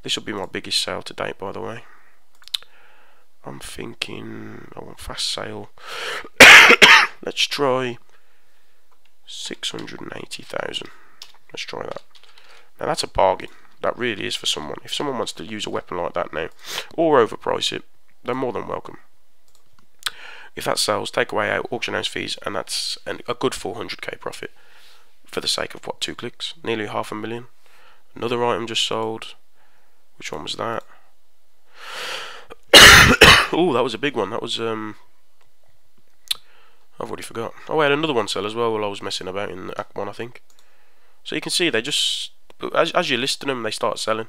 This will be my biggest sale to date, by the way. I'm thinking I want fast sale. Let's try 680,000. Let's try that. Now that's a bargain. That really is for someone. If someone wants to use a weapon like that now, or overprice it, they're more than welcome. If that sells, take away our auction house fees, and that's a good 400k profit for the sake of what, 2 clicks? Nearly 500,000. Another item just sold. Which one was that? Oh, that was a big one. That was I've already forgot. Oh, I had another one sell as well while I was messing about in Act 1, I think. So you can see they just, as you're listing them, they start selling.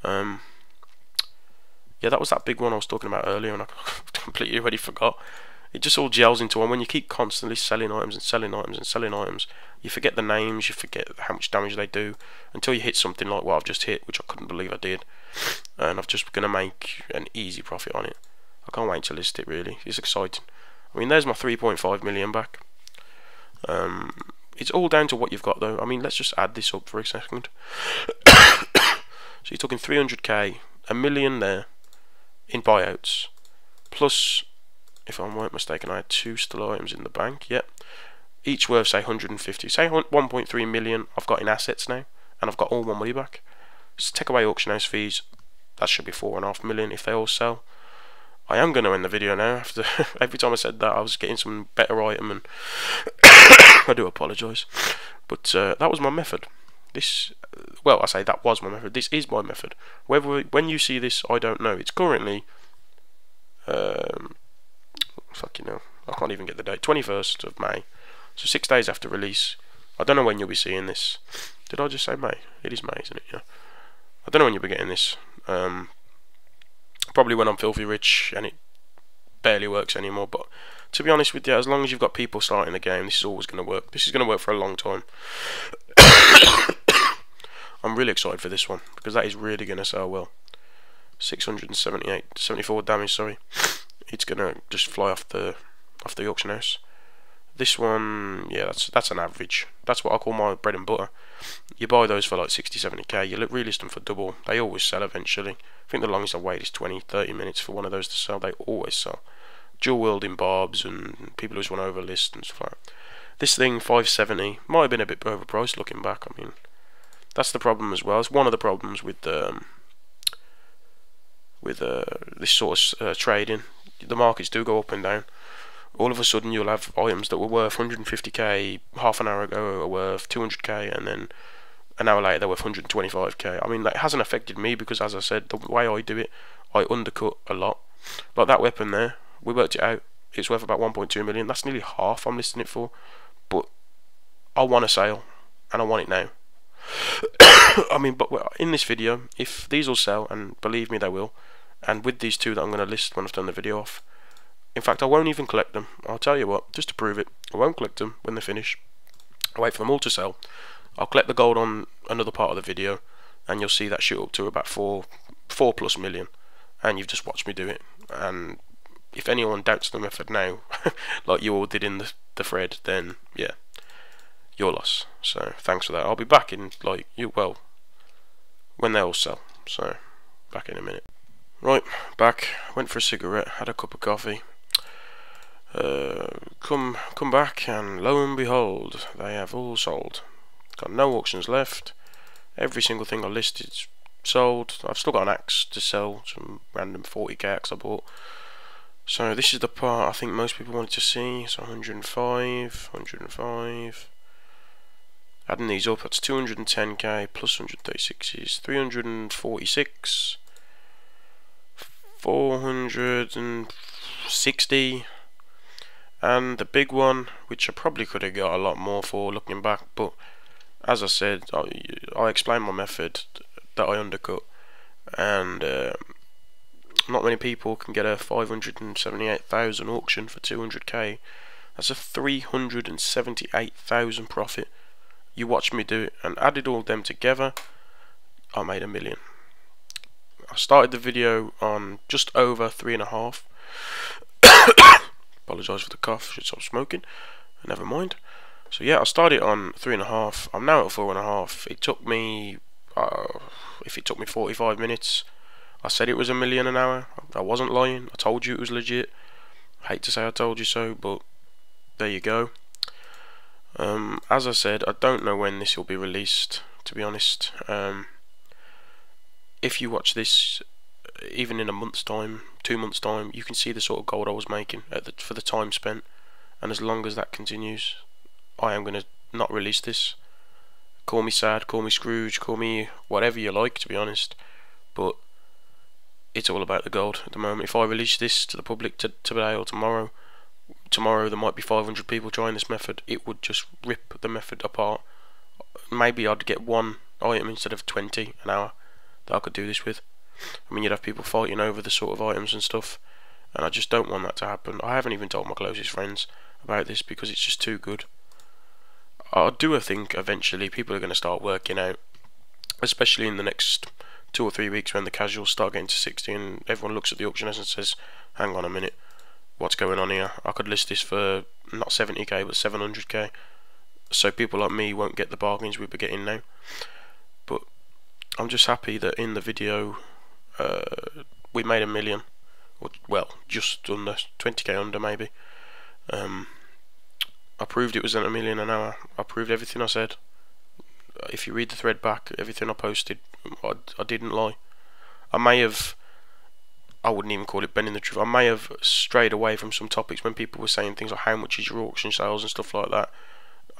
Yeah, that was that big one I was talking about earlier, and I completely already forgot. It just all gels into one. When you keep constantly selling items and selling items and selling items, you forget the names, you forget how much damage they do, until you hit something like what I've just hit, which I couldn't believe I did. And I'm just going to make an easy profit on it. I can't wait to list it, really. It's exciting. I mean, there's my 3.5 million back. It's all down to what you've got, though. I mean, let's just add this up for a second. So you're talking 300k, a million there in buyouts, plus, if I weren't mistaken, I had 2 still items in the bank. Yep, each worth say 150. Say 1.3 million I've got in assets now, and I've got all my money back. Just take away auction house fees. That should be 4.5 million if they all sell. I am going to end the video now. After every time I said that, I was getting some better item, and I do apologise. But that was my method. This, well, I say that was my method. This is my method. Whether when you see this, I don't know. It's currently, fucking hell, I can't even get the date. 21st of May. So 6 days after release. I don't know when you'll be seeing this. Did I just say May? It is May, isn't it? Yeah. I don't know when you'll be getting this. Probably when I'm filthy rich and it barely works anymore. But to be honest with you, as long as you've got people starting the game, this is always going to work. This is going to work for a long time. I'm really excited for this one because that is really going to sell well. 74 damage. Sorry, it's going to just fly off the auction house. This one, yeah, that's an average. That's what I call my bread and butter. You buy those for like 60-70k. You relist them for double. They always sell eventually. I think the longest I've waited is 20-30 minutes for one of those to sell. They always sell. Dual wielding barbs and people who just want to overlist and stuff like that. This thing 570 might have been a bit overpriced looking back. I mean, that's the problem as well. It's one of the problems with this sort of trading. The markets do go up and down. All of a sudden you'll have items that were worth 150k half an hour ago are worth 200k, and then an hour later they're worth 125k. I mean, that hasn't affected me because, as I said, the way I do it, I undercut a lot. Like that weapon there, we worked it out, it's worth about 1.2 million. That's nearly half I'm listing it for, but I want a sale and I want it now. I mean, but in this video, if these will sell, and believe me they will, and with these 2 that I'm going to list when I've done the video off, in fact I won't even collect them. I'll tell you what, just to prove it, I won't collect them when they finish. I'll wait for them all to sell. I'll collect the gold on another part of the video, and you'll see that shoot up to about 4+ million, and you've just watched me do it. And if anyone doubts the method now, like you all did in the thread, then yeah, your loss. So thanks for that. I'll be back in when they all sell. So back in a minute. Right, back. Went for a cigarette, had a cup of coffee. Come back, and lo and behold, they have all sold. Got no auctions left. Every single thing I listed sold. I've still got an axe to sell, some random 40k axe I bought. So this is the part I think most people wanted to see. So 105. Adding these up, that's 210k plus 136 is 346. 460. And the big one, which I probably could have got a lot more for looking back, but as I said, I explained my method that I undercut, and not many people can get a 578,000 auction for 200k. That's a 378,000 profit. You watched me do it, and added all them together, I made $1 million. I started the video on just over 3.5. Apologise for the cough, should stop smoking. Never mind. So yeah, I started on 3.5. I'm now at 4.5. It took me if it took me 45 minutes. I said it was $1 million an hour. I wasn't lying. I told you it was legit. I hate to say I told you so, but there you go. As I said, I don't know when this will be released, to be honest. If you watch this, even in a month's time, 2 months' time, you can see the sort of gold I was making for the time spent. And as long as that continues, I am going to not release this. Call me sad, call me Scrooge, call me whatever you like, to be honest. But it's all about the gold at the moment. If I release this to the public today or tomorrow there might be 500 people trying this method. It would just rip the method apart. Maybe I'd get one item instead of 20 an hour that I could do this with. I mean, you'd have people fighting over the sort of items and stuff, and I just don't want that to happen. I haven't even told my closest friends about this because it's just too good. I do think eventually people are going to start working out, especially in the next 2 or 3 weeks when the casuals start getting to 60 and everyone looks at the auction house and says, hang on a minute, what's going on here? I could list this for not 70k but 700k, so people like me won't get the bargains we'll be getting now. But I'm just happy that in the video we made $1 million, or well, just under 20k under maybe. I proved it was at $1 million an hour. I proved everything I said. If you read the thread back, everything I posted, I didn't lie. I wouldn't even call it bending the truth. I may have strayed away from some topics when people were saying things like how much is your auction sales and stuff like that.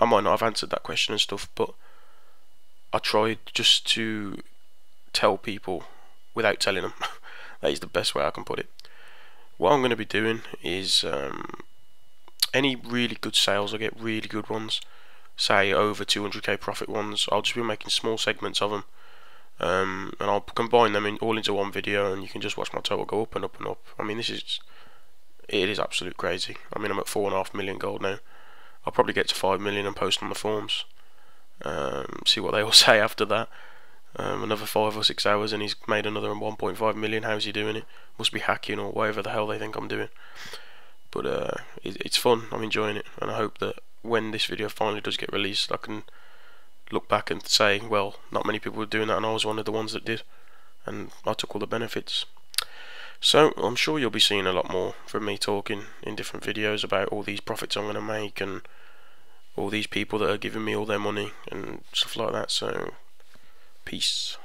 I might not have answered that question and stuff, but I tried just to tell people without telling them. That is the best way I can put it. What I'm going to be doing is any really good sales, I get really good ones, say over 200k profit ones, I'll just be making small segments of them, and I'll combine them all into one video, and you can just watch my total go up and up and up. I mean, it is absolute crazy. I mean, I'm at 4.5 million gold now. I'll probably get to 5 million and post on the forums, see what they all say after that. Another 5 or 6 hours and he's made another 1.5 million. How's he doing it? Must be hacking or whatever the hell they think I'm doing. But it's fun. I'm enjoying it, and I hope that when this video finally does get released, I can look back and say, well, not many people were doing that and I was one of the ones that did, and I took all the benefits. So I'm sure you'll be seeing a lot more from me talking in different videos about all these profits I'm going to make and all these people that are giving me all their money and stuff like that. So peace.